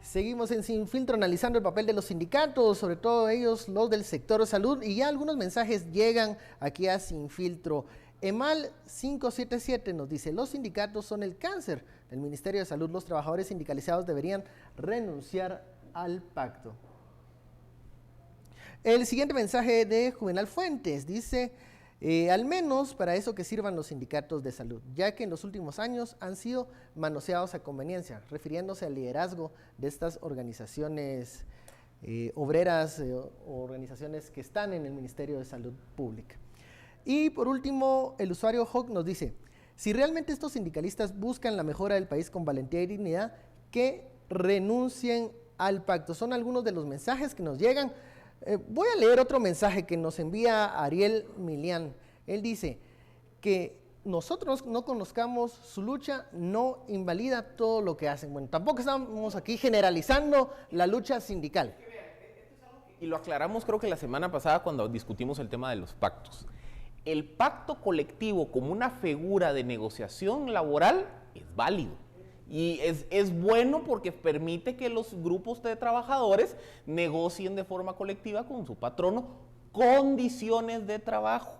Seguimos en Sin Filtro analizando el papel de los sindicatos, sobre todo ellos, los del sector salud, y ya algunos mensajes llegan aquí a Sin Filtro. Emal 577 nos dice: los sindicatos son el cáncer del Ministerio de Salud, los trabajadores sindicalizados deberían renunciar al pacto. El siguiente mensaje de Juvenal Fuentes dice: al menos para eso que sirvan los sindicatos de salud, ya que en los últimos años han sido manoseados a conveniencia, refiriéndose al liderazgo de estas organizaciones obreras o organizaciones que están en el Ministerio de Salud Pública. Y por último, el usuario Hawk nos dice: si realmente estos sindicalistas buscan la mejora del país con valentía y dignidad, que renuncien al pacto. Son algunos de los mensajes que nos llegan. Voy a leer otro mensaje que nos envía Ariel Milian. Él dice que nosotros no conozcamos su lucha, no invalida todo lo que hacen. Bueno, tampoco estamos aquí generalizando la lucha sindical. Y lo aclaramos creo que la semana pasada cuando discutimos el tema de los pactos. El pacto colectivo como una figura de negociación laboral es válido. Y es bueno porque permite que los grupos de trabajadores negocien de forma colectiva con su patrono condiciones de trabajo.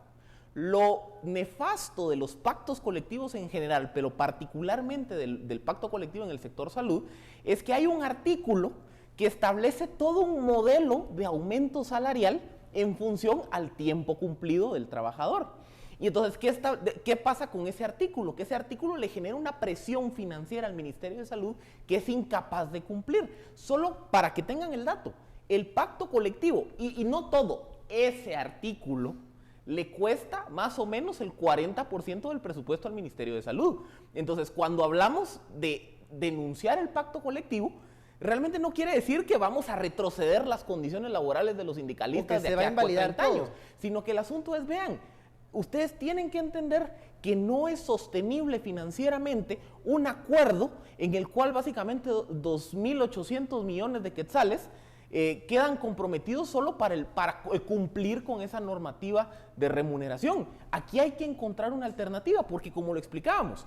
Lo nefasto de los pactos colectivos en general, pero particularmente del pacto colectivo en el sector salud, es que hay un artículo que establece todo un modelo de aumento salarial en función al tiempo cumplido del trabajador. Y entonces, ¿qué pasa con ese artículo? Que ese artículo le genera una presión financiera al Ministerio de Salud que es incapaz de cumplir. Solo para que tengan el dato, el pacto colectivo, y no todo, ese artículo le cuesta más o menos el 40% del presupuesto al Ministerio de Salud. Entonces, cuando hablamos de denunciar el pacto colectivo, realmente no quiere decir que vamos a retroceder las condiciones laborales de los sindicalistas de aquí a 40 años, sino que el asunto es, vean, ustedes tienen que entender que no es sostenible financieramente un acuerdo en el cual básicamente 2.800 millones de quetzales quedan comprometidos solo para cumplir con esa normativa de remuneración. Aquí hay que encontrar una alternativa, porque como lo explicábamos,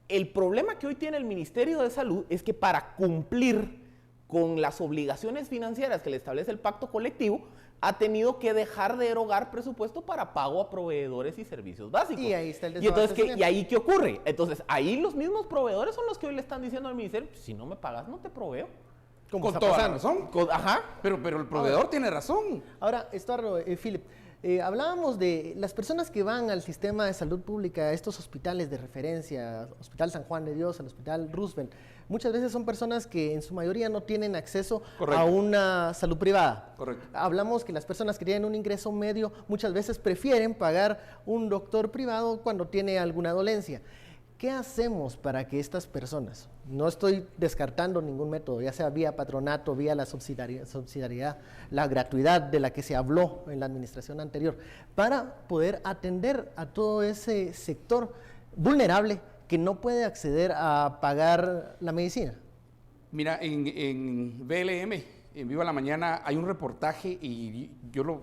el problema que hoy tiene el Ministerio de Salud es que para cumplir con las obligaciones financieras que le establece el pacto colectivo, ha tenido que dejar de erogar presupuesto para pago a proveedores y servicios básicos. Y ahí está el ¿Y ahí qué ocurre? Entonces, ahí los mismos proveedodores son los que hoy le están diciendo al ministerio: si no me pagas, no te proveo. Con toda la razón. Ajá. Pero el proveedor tiene razón. Ahora, Estuardo, Philip, hablábamos de las personas que van al sistema de salud pública, a estos hospitales de referencia, Hospital San Juan de Dios, al Hospital Roosevelt. Muchas veces son personas que en su mayoría no tienen acceso a una salud privada. Correcto. Hablamos que las personas que tienen un ingreso medio muchas veces prefieren pagar un doctor privado cuando tiene alguna dolencia. ¿Qué hacemos para que estas personas, no estoy descartando ningún método, ya sea vía patronato, vía la subsidiariedad, la gratuidad de la que se habló en la administración anterior, para poder atender a todo ese sector vulnerable que no puede acceder a pagar la medicina? Mira, en BLM, en Viva la Mañana, hay un reportaje y yo lo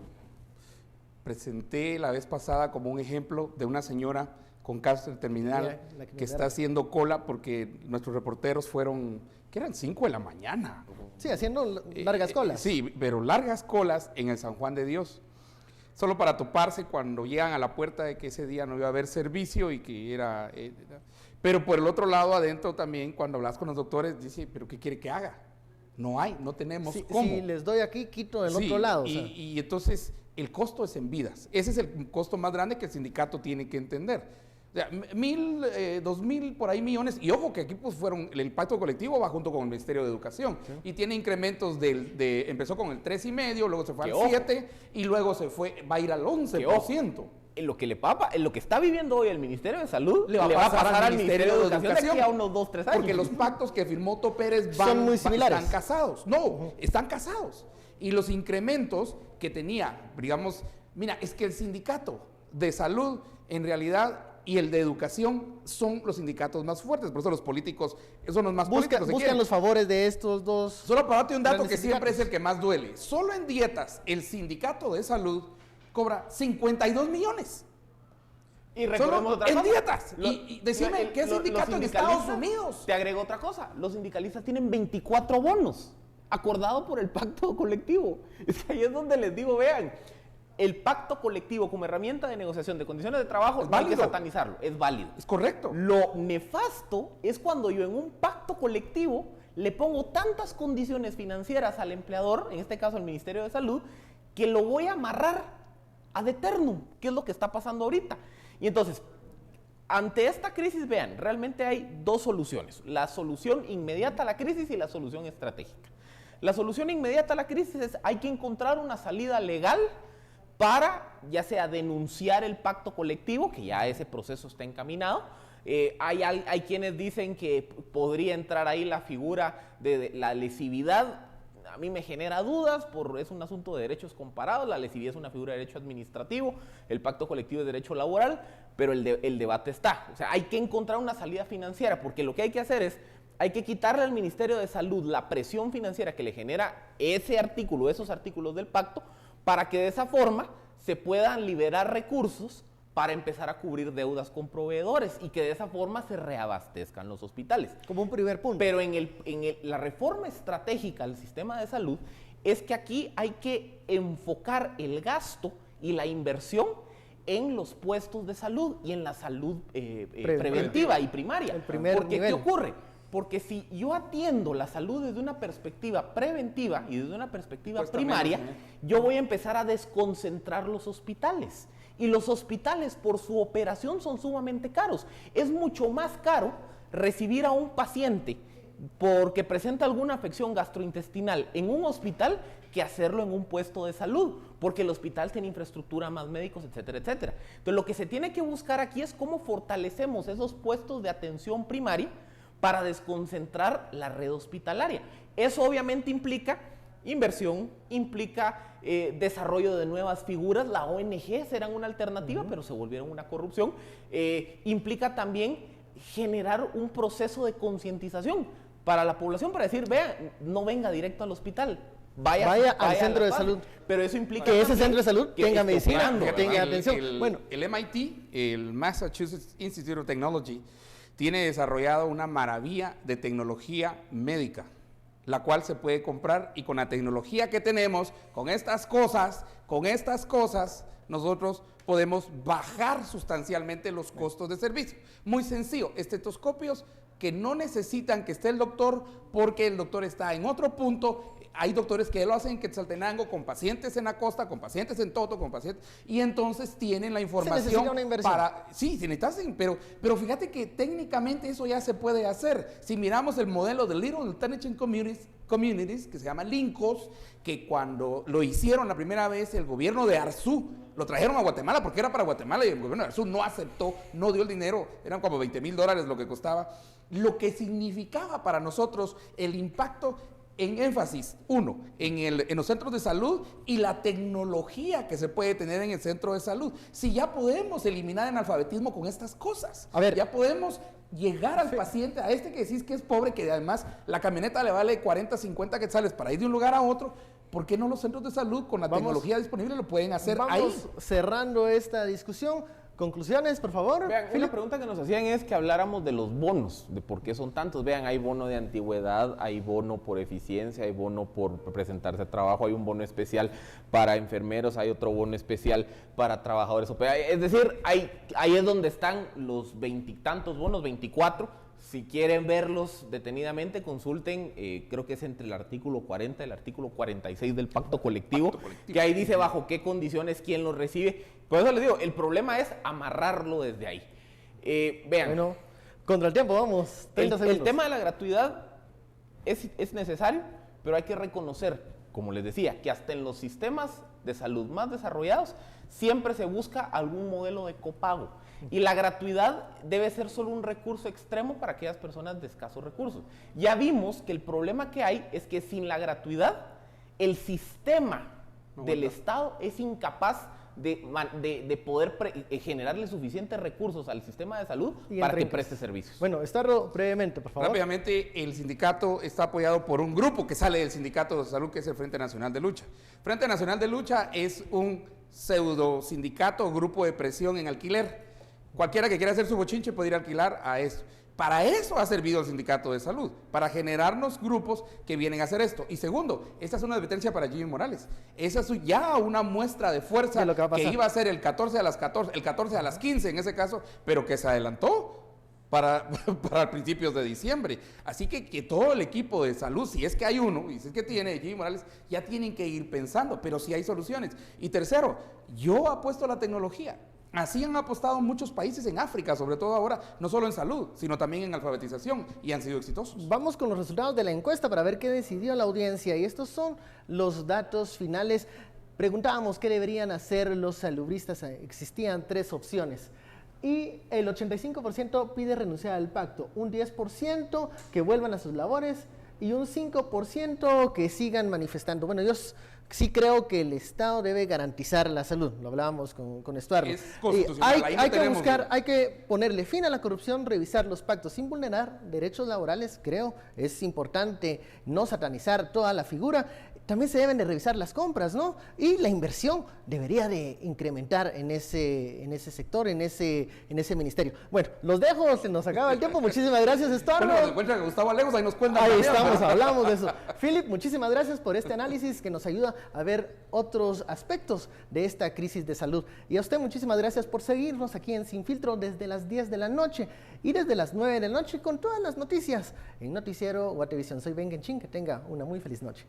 presenté la vez pasada como un ejemplo de una señora con cáncer terminal que está haciendo cola porque nuestros reporteros fueron, que eran 5 de la mañana. Sí, haciendo largas colas. Sí, pero largas colas en el San Juan de Dios. Solo para toparse cuando llegan a la puerta de que ese día no iba a haber servicio y que era... pero por el otro lado, adentro también, cuando hablas con los doctores, dice, ¿pero qué quiere que haga? No hay, no tenemos cómo. Si les doy aquí, quito del otro lado. Y entonces el costo es en vidas. Ese es el costo más grande que el sindicato tiene que entender. O sea, 1.000, 2.000 por ahí millones, y ojo que aquí pues fueron, el pacto colectivo va junto con el Ministerio de Educación, y tiene incrementos empezó con el 3,5, luego se fue al 7, y luego va a ir al 11%. En lo que está viviendo hoy el Ministerio de Salud le va a pasar al Ministerio de Educación de aquí a unos 2, 3 años. Porque los pactos que firmó Otto Pérez son muy similares. Están casados. No, están casados. Y los incrementos que tenía, digamos, mira, es que el sindicato de salud en realidad y el de educación son los sindicatos más fuertes, por eso los políticos son los más políticos. Buscan los favores de estos dos. Solo para darte un dato que siempre es el que más duele. Solo en dietas, el sindicato de salud cobra 52 millones. Y recordemos otra en cosa. dietas. Y decime, ¿qué sindicato en Estados Unidos? Te agrego otra cosa. Los sindicalistas tienen 24 bonos acordados por el pacto colectivo. Es que ahí es donde les digo, vean, el pacto colectivo como herramienta de negociación de condiciones de trabajo, no hay que satanizarlo, es válido. Es correcto. Lo nefasto es cuando yo en un pacto colectivo le pongo tantas condiciones financieras al empleador, en este caso al Ministerio de Salud, que lo voy a amarrar ad eternum, que es lo que está pasando ahorita. Y entonces, ante esta crisis, vean, realmente hay dos soluciones. La solución inmediata a la crisis y la solución estratégica. La solución inmediata a la crisis es, hay que encontrar una salida legal para, ya sea denunciar el pacto colectivo, que ya ese proceso está encaminado. Hay quienes dicen que podría entrar ahí la figura de la lesividad. A mí me genera dudas, es un asunto de derechos comparados. La lesividad es una figura de derecho administrativo, el pacto colectivo es derecho laboral, pero el debate está. O sea, hay que encontrar una salida financiera, porque lo que hay que hacer es, hay que quitarle al Ministerio de Salud la presión financiera que le genera ese artículo, esos artículos del pacto, para que de esa forma se puedan liberar recursos para empezar a cubrir deudas con proveedores y que de esa forma se reabastezcan los hospitales. Como un primer punto. Pero la reforma estratégica del sistema de salud es que aquí hay que enfocar el gasto y la inversión en los puestos de salud y en la salud preventiva y primaria. El primer Porque, nivel. ¿qué ocurre? Porque si yo atiendo la salud desde una perspectiva preventiva y desde una perspectiva Pues primaria, también, yo voy a empezar a desconcentrar los hospitales. Y los hospitales por su operación son sumamente caros. Es mucho más caro recibir a un paciente porque presenta alguna afección gastrointestinal en un hospital que hacerlo en un puesto de salud, porque el hospital tiene infraestructura, más médicos, etcétera, etcétera. Entonces lo que se tiene que buscar aquí es cómo fortalecemos esos puestos de atención primaria para desconcentrar la red hospitalaria. Eso obviamente implica inversión, implica desarrollo de nuevas figuras. La ONG serán una alternativa, pero se volvieron una corrupción. Implica también generar un proceso de concientización para la población, para decir, vea, no venga directo al hospital, vaya al centro de salud. Pero eso implica que ese centro de salud tenga medicina, tenga atención. El MIT, el Massachusetts Institute of Technology, tiene desarrollado una maravilla de tecnología médica, la cual se puede comprar, y con la tecnología que tenemos, con estas cosas, nosotros podemos bajar sustancialmente los costos de servicio. Muy sencillo, estetoscopios que no necesitan que esté el doctor porque el doctor está en otro punto. Hay doctores que lo hacen en Quetzaltenango, con pacientes en Acosta, con pacientes en Toto, con pacientes, y entonces tienen la información. Se necesita una inversión. Sí, se necesita, pero fíjate que técnicamente eso ya se puede hacer. Si miramos el modelo de Little Intelligent Communities, que se llama LINCOS, que cuando lo hicieron la primera vez, el gobierno de Arzú lo trajeron a Guatemala porque era para Guatemala, y el gobierno de Arzú no aceptó, no dio el dinero, eran como $20,000 lo que costaba. Lo que significaba para nosotros el impacto en énfasis, uno, en los centros de salud y la tecnología que se puede tener en el centro de salud. Si ya podemos eliminar el analfabetismo con estas cosas, ya podemos llegar al paciente, a este que decís que es pobre, que además la camioneta le vale 40, 50 quetzales para ir de un lugar a otro. ¿Por qué no los centros de salud con la tecnología disponible lo pueden hacer ahí? Vamos cerrando esta discusión. Conclusiones, por favor. Vean, una pregunta que nos hacían es que habláramos de los bonos, de por qué son tantos. Vean, hay bono de antigüedad, hay bono por eficiencia, hay bono por presentarse a trabajo, hay un bono especial para enfermeros, hay otro bono especial para trabajadores operarios. Es decir, ahí es donde están los 20 y tantos bonos, 24. Si quieren verlos detenidamente, consulten, creo que es entre el artículo 40 y el artículo 46 del pacto colectivo, que ahí dice bajo qué condiciones, quién los recibe. Por eso les digo, el problema es amarrarlo desde ahí. Vean. Bueno, contra el tiempo, vamos, 30 segundos. El tema de la gratuidad es necesario, pero hay que reconocer, como les decía, que hasta en los sistemas de salud más desarrollados siempre se busca algún modelo de copago. Y la gratuidad debe ser solo un recurso extremo para aquellas personas de escasos recursos. Ya vimos que el problema que hay es que sin la gratuidad, el sistema del Estado es incapaz de poder generarle suficientes recursos al sistema de salud para que preste servicios. Bueno, Starro, brevemente, por favor. Rápidamente, el sindicato está apoyado por un grupo que sale del Sindicato de Salud, que es el Frente Nacional de Lucha. Frente Nacional de Lucha es un pseudo sindicato o grupo de presión en alquiler, Cualquiera que quiera hacer su bochinche puede ir a alquilar a eso. Para eso ha servido el sindicato de salud, para generarnos grupos que vienen a hacer esto. Y segundo, esta es una advertencia para Jimmy Morales. Esa es ya una muestra de fuerza de lo que iba a ser el 14 a las 14, el 14 a las 15 en ese caso, pero que se adelantó para principios de diciembre. Así que todo el equipo de salud, si es que hay uno, y si es que tiene Jimmy Morales, ya tienen que ir pensando, pero sí hay soluciones. Y tercero, yo apuesto a la tecnología. Así han apostado muchos países en África, sobre todo ahora, no solo en salud, sino también en alfabetización, y han sido exitosos. Vamos con los resultados de la encuesta para ver qué decidió la audiencia, y estos son los datos finales. Preguntábamos qué deberían hacer los salubristas, existían 3 opciones. Y el 85% pide renunciar al pacto, un 10% que vuelvan a sus labores y un 5% que sigan manifestando. Bueno, yo sí creo que el Estado debe garantizar la salud, lo hablábamos con Estuardo. Es constitucional, Hay que ponerle fin a la corrupción, revisar los pactos sin vulnerar derechos laborales, creo. Es importante no satanizar toda la figura. También se deben de revisar las compras, ¿no? Y la inversión debería de incrementar en ese sector, en ese ministerio. Bueno, los dejo, se nos acaba el tiempo. Muchísimas gracias, Estuardo. Bueno, nos encuentran a Gustavo Alejos, ahí nos cuentan. Ahí estamos, hablamos de eso. Philip, muchísimas gracias por este análisis que nos ayuda a ver otros aspectos de esta crisis de salud. Y a usted, muchísimas gracias por seguirnos aquí en Sin Filtro desde las 10 de la noche y desde las 9 de la noche con todas las noticias en Noticiero Guatevisión. Soy Ben Genchín, que tenga una muy feliz noche.